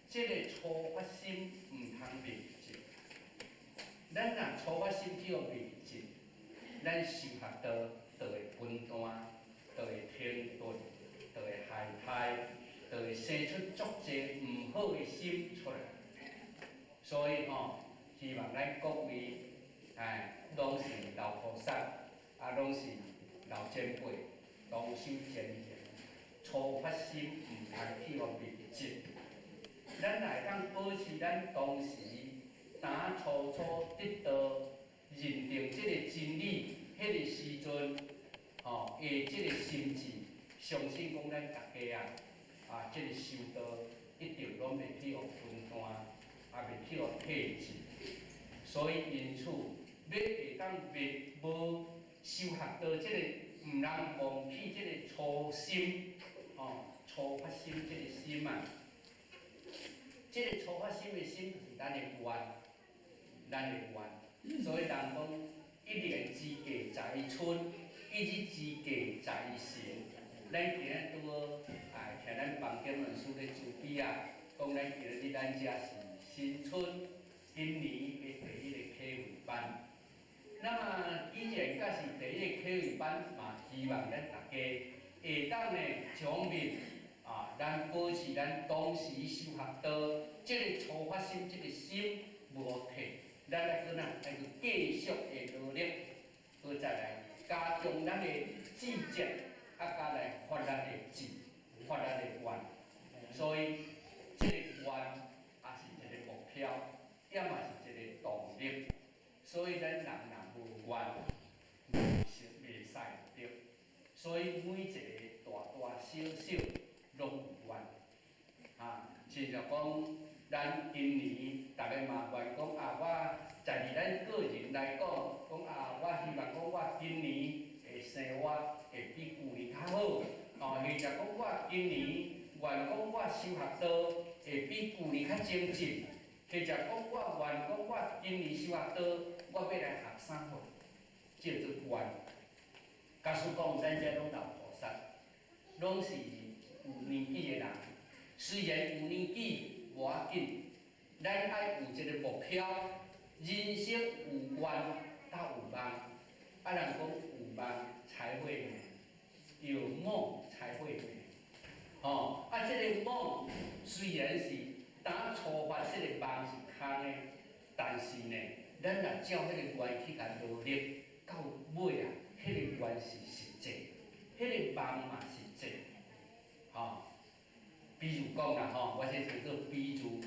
即个初发心毋通忘记。咱若初发心只要忘记，咱修学道就会分断，就会停顿，就会害歹，就会生出足侪毋好的心出来。所以希望咱各位拢是老菩萨，拢是老前辈，同修前贤，初发心毋通去互忘记。咱来当保持咱当时初得到认定即个真理，迄个时阵，的即个心智，相信讲咱大家即个修道一定拢袂去互分断，袂去互退志。所以因此，要会当无修学道即个，毋通忘记即个初心，初发心即个心即个初发心的心就是咱的愿，所以人讲一年之计在于春，一日之计在于行。咱今日拄好听咱房间文书咧主笔讲咱今日咱遮是新春，今年的第一个启慧班。那么既然甲是第一个启慧班嘛，希望咱大家会当呢将面咱保持咱当时修学道即个初发心，即个心无退，咱来搁继续的努力，搁再来加强咱的志节，加来发咱的志，发咱的愿。所以即个愿也是一个目标，也嘛是一个动力。所以咱人若无愿，袂使对。所以每一个大大小小拢有愿。亲像讲，咱今年大家嘛愿讲我在咱个人来讲，讲我希望讲我今年的生活会比旧年较好，或者讲我今年愿讲我修学道会比旧年较精进，或者讲我愿讲我今年修学道我要来学啥货，叫做愿。假使讲咱遮拢老菩萨，拢是有年纪的人，虽然有年纪无要紧，咱爱有一个目标，人生有愿才有梦。人讲有梦才会美，有梦才会美。这个梦虽然是当初发这个梦是空的，但是呢，咱若照迄个愿去甲努力，到尾啊，迄个愿是实际，迄个梦嘛实际。比如讲啦，我先做个比如，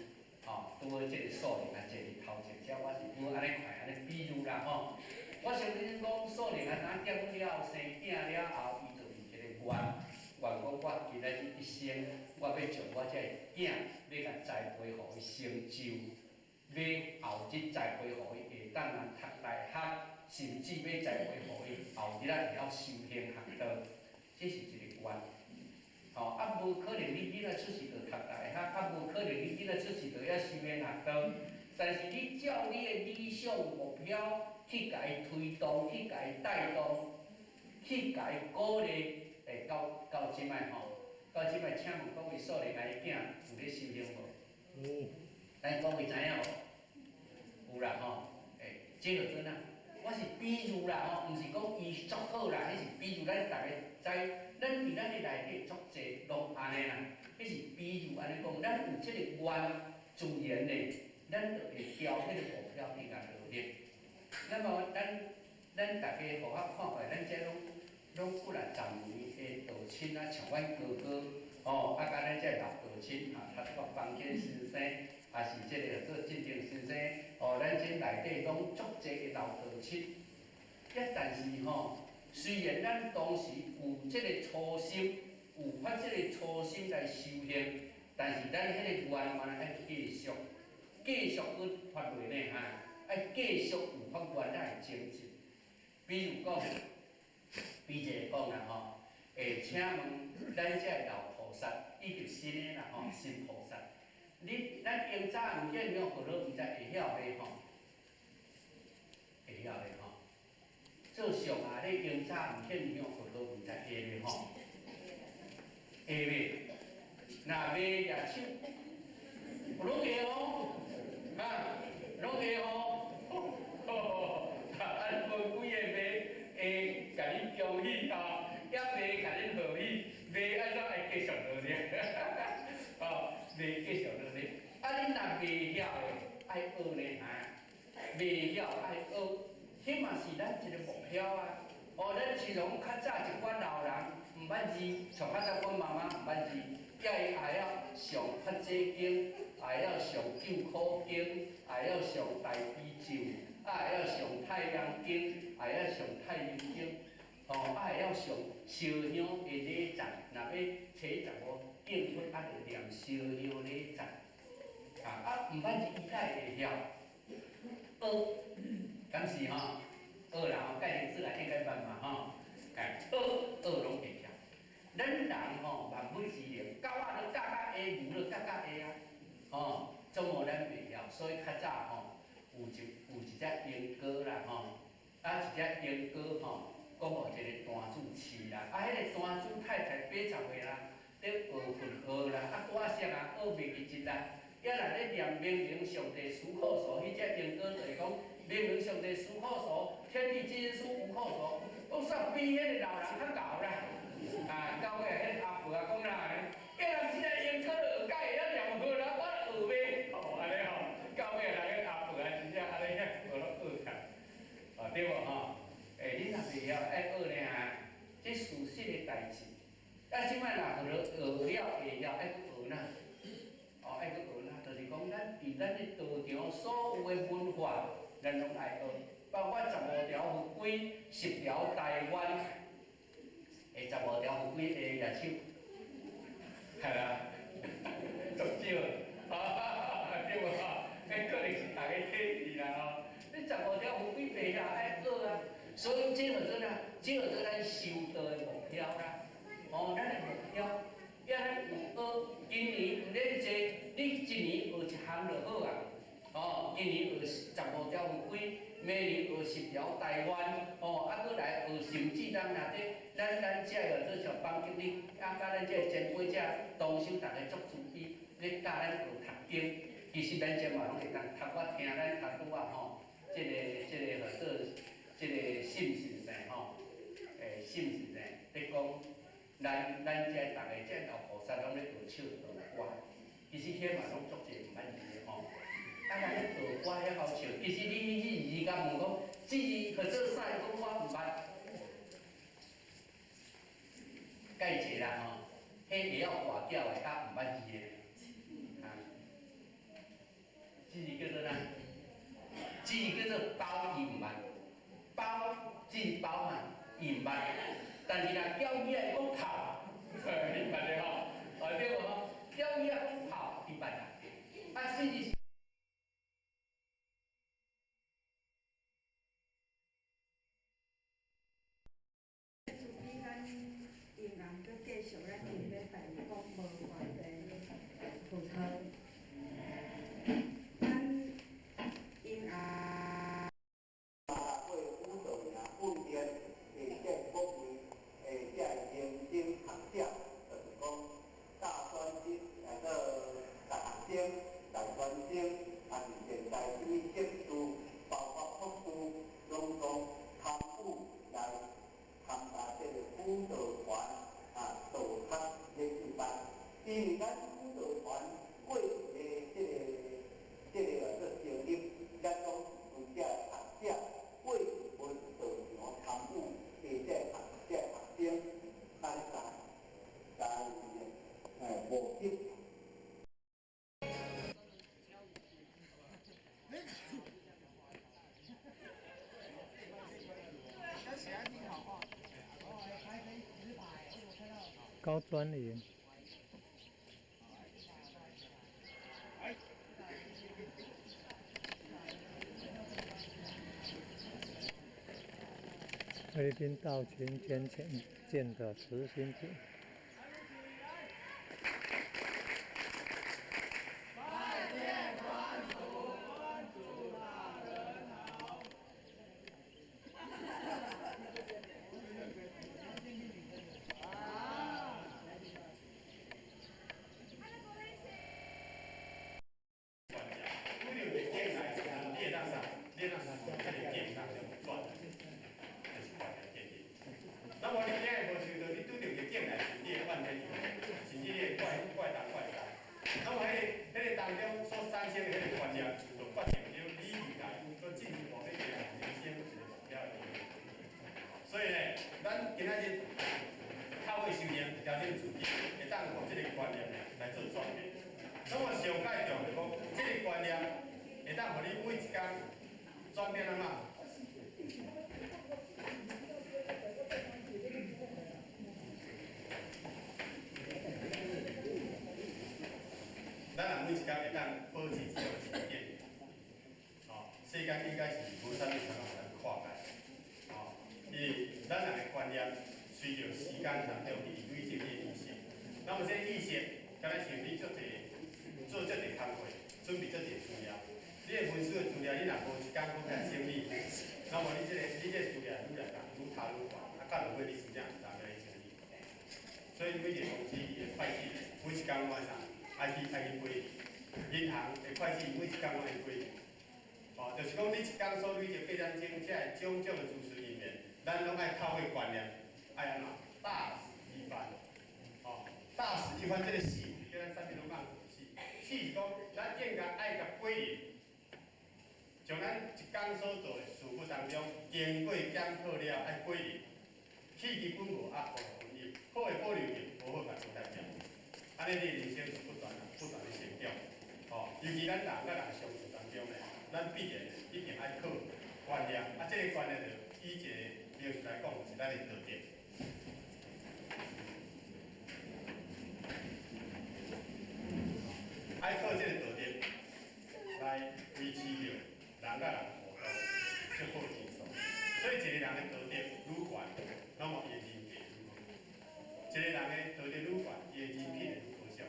拄好即个数年啊，坐伫头前遮，我是拄好安尼快安尼比如啦，我相信讲数年啊，当结婚了后生囝了后，伊就是一个愿讲我今仔日一生，我要将我这个囝要甲栽培，互伊成就，要后日栽培，互伊会当来读大学，甚至要栽培，互伊后日会晓修行学道，这是一个愿。无可能你囡仔出世就读大学，无可能你囡仔出世就遐修行学道。但是你照你的理想目标去甲伊推动，去甲伊带动，去甲伊鼓励。到即摆到即摆，请问各位数年来囝有咧修行无？有。咱各位知影无？有啦这就准啊。我是比如啦毋是讲伊足好啦，迄是比如咱大家知。咱伫咱的内底足济拢安尼啦，迄是比如安尼讲，咱有即个愿自然的，咱就会朝迄个目标去甲努力。那么咱大家互我看下，咱遮拢过来10年的道亲啊，像阮哥哥甲咱遮老道亲读国邦建先生，也是即个做正定先生，咱遮内底拢足济的老道亲，但是虽然咱当时有这个初心，有发这个初心来修行，但是咱迄个愿嘛爱继续去发落呢爱继续有发愿来精进。比如讲，讲啦请问咱遮老菩萨，伊就新的啦新菩萨，咱用早毋见用学了，毋知会晓袂会晓袂做上下咧用早毋见用学了，毋知会袂会袂？若袂举手，拢会拢会按分几个会甲你恭喜也袂甲你贺喜，袂安怎会继续努力？袂继续努力。恁若袂晓的，爱学呢袂晓爱学。迄嘛是咱一个目标啊！咱自从较早一寡老人毋捌字，像较早阮妈妈毋捌字，也要上发济经，也要上救苦经，也要上大悲咒，也要上太阳经，也要上太阴经，也要上烧香的礼赞。若要初15订婚，就念烧香礼赞。毋捌字伊才会晓学。敢是学人介绍出来应该办嘛学拢会晓。咱人万物之灵，狗仔都教A，牛都教A啊，总无咱袂晓。所以较早有一只莺歌啦一只莺歌讲互一个单主饲啦，迄个单主太太80岁啦，咧学啦，大声学袂记一啦。也来咧念明明上帝思考所，迄只莺歌就是讲。明明上帝思考所，天地之书无考所，讲煞比迄个老人较厚啦。到尾迄个阿婆讲啦，叫人即个莺歌学解会晓念好啦，我学袂，安尼到尾来个阿婆真正安尼学落学起，对无你若袂晓爱学呢这事实的代志。即摆若学了会晓，爱去学哪？爱去学哪？就是讲咱伫咱的道场所有的文化。咱拢爱学，包括15条佛规、10条台湾，15条佛规会举手，系啦，足少，所以这叫做咱修道的目标啦。哦，咱的目标，要咱有学，今年有恁这，你一年学一项就好啊。哦，今年学15条有几，明年学10条台湾，哦，啊，搁来学甚至咱若这，咱遮个做像帮经理，啊，甲咱这前辈遮同修，大家足注意，咧教咱学读经。其实咱这嘛拢会当读我听咱头拄啊吼，这个合作，这个信神吼，信神咧讲，咱这大家这老菩萨拢咧学唱道歌，其实迄嘛拢足侪毋捌字的吼。啊，咱咧道歌遐好笑，其实你甲问讲，这合作啥？讲我毋捌，介济啦吼，迄会晓画脚的，较毋捌字的。这是叫做哪？这是叫做包伊毋捌，包这是包嘛，伊毋捌。但是若叫伊来讲跑，你捌的吼，对无吼？叫伊来讲跑，伊捌啦。啊，甚至。继续咱今礼拜讲无关的葡萄。高端营。菲律宾道群天前建的慈心井。世间应该是无啥物通咱看待，哦，因为咱人的观念随着时间长长日累积的意识，那么这意识，敢若想你做侪工作，准备做侪资料，你的文书的资料，你若无一工讲来整理，那么你这资料愈来愈差愈悬，啊，到落尾你真正毋知要来整理。所以每个公司伊的会计每一工晚上爱去规，银行的会计每一工爱规。哦，就是讲你一工所累积800种，这种种的知识里面，咱拢爱透过观念，爱安怎大使一番。哦，大使一番这个戏，叫咱上面拢讲戏。戏是讲咱应该爱甲归零，从咱一工所做的事务当中，经过检讨了爱归零，起基本无啊，无分入，好的保留着，无好甲淘汰掉。安尼你人生是不断的成长。哦，尤其咱人甲人相处当中咧。咱必然一定爱靠观念，啊，这个观念就以一个描述来讲，是咱的道德。爱靠这个道德来维持着人甲人互动，最好接受。所以一个人的道德愈悬，那么伊的人格愈好；一个人的道德愈悬，伊的人品会愈高尚。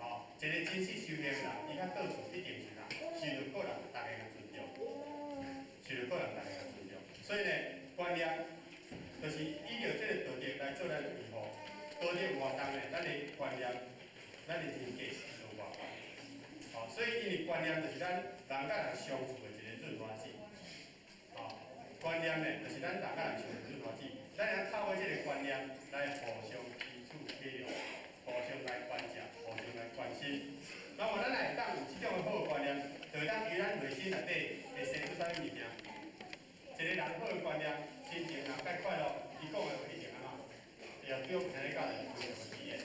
哦，一个真实修行的人，伊较到处一定是啥？受到个人大家的尊重，受到个人大家的尊重。所以呢，观念就是依照这个道德来做咱的维护。道德有活动呢，咱的观念、咱的人格就活动。哦，所以因为观念就是咱人甲人相处的一个润滑剂。哦，观念呢，就是咱人甲人相处的润滑剂。咱要透过这个观念来互相彼此体谅，互相来关照，互相来关心。那么咱来当有这种的好观念，就当于咱内心内底会生出啥物物件？一个人好的观念，心情若介快乐，伊讲的话一定安怎？会有对平日教人非常体验。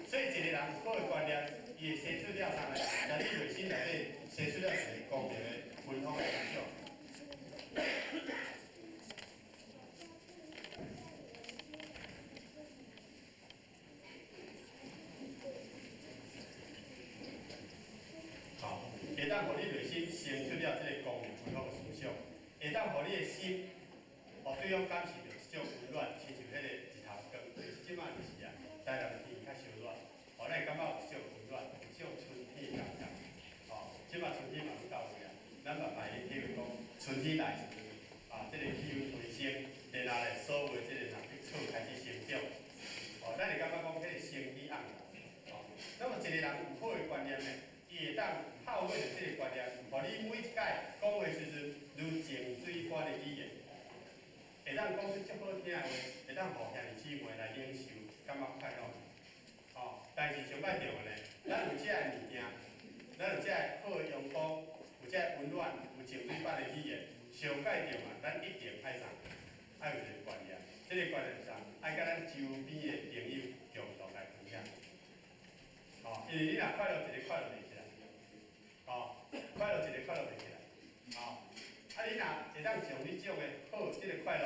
所以一个人好的观念，伊会生出了啥呢？在你内心内底生出了一个公平的、均衡的思想。好，会当互你内心生出了这个公平均衡的思想，会当互你的心，对方感受到一种温暖，亲像迄个日头光，就是即摆就是啊，台南天较烧热，咱会感觉有一种温暖，有一种春天的感觉。即摆春天嘛要到位啊，咱慢慢去体会讲，春天来时，这个气温回升，然后咧，所有的这个绿草开始生长，咱会感觉讲，迄个生机盎然。那么一个人有好的观念呢，伊会当透过着这个观念，互你每一摆讲话时阵，如静水般的语言，会当讲出足好听的话，会当互兄弟姊妹来领受，感觉快乐。但是上摆着的呢，咱有这个物件，咱有这个好的阳光，有这个温暖，有静水般的语言，上摆着嘛，咱一定爱啥？爱有一个观念，这个观念是啥？爱甲咱周边的朋友共同来分享。因为你若快乐，一个快乐袂起来。快乐一个快乐袂起来。你若会当将你种的好，这个快乐，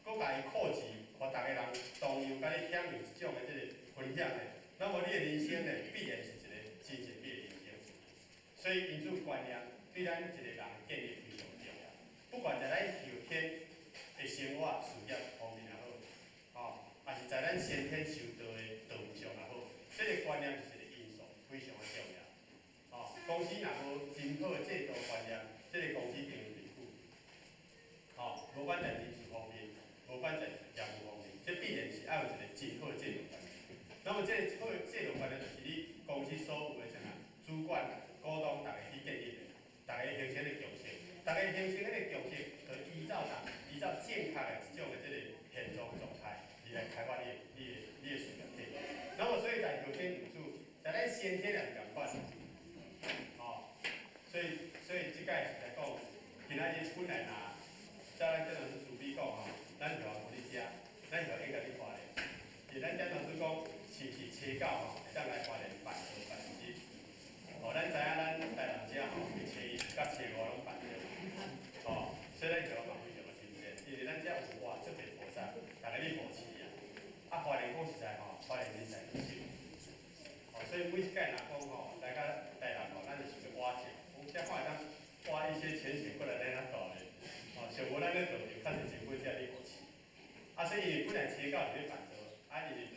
搁家己扩持，互逐个人同样甲你享有这种的这个分享的，那么你的人生呢，必然是一个真善美的人生。所以因此观念对咱一个人建立非常重要。不管在咱后天的生活、事业方面也好，还是在咱先天受到的道路上也好，这个观念就是一个因素，非常的重要。公司若无真好的制度观念，这个公司经营袂久。无管在人事方面，无管在业务方面，这必然是要有一个真好的制度观念。那么这个好的制度观念，就是你公司所有的啥主管、股东，大家去建立的，大家形成的共识，大家形成迄个共识，就依照正确的这种的这个现状状态，你来开发你的事业体。那么所以在后天因素，在咱先天也是共款。所以即摆是来讲，今仔日本来呐，照咱郑老师主笔讲咱就要互你食，咱就要应该你花莲。咱郑老师讲，是不是车狗会当来花莲办桌办日？咱知影咱台南遮是车一甲车五拢办桌。所以咱就要发挥着个精神，因为咱遮有活特别菩萨，大家咧扶持啊。花莲讲实在花莲人才优秀。所以每一届若讲来到台南咱就是个挖井。这看会当挖一些泉水过来咱遐倒的，像无咱咧倒就较是政府遮咧扶持。所以因为本来车狗是咧办桌，因为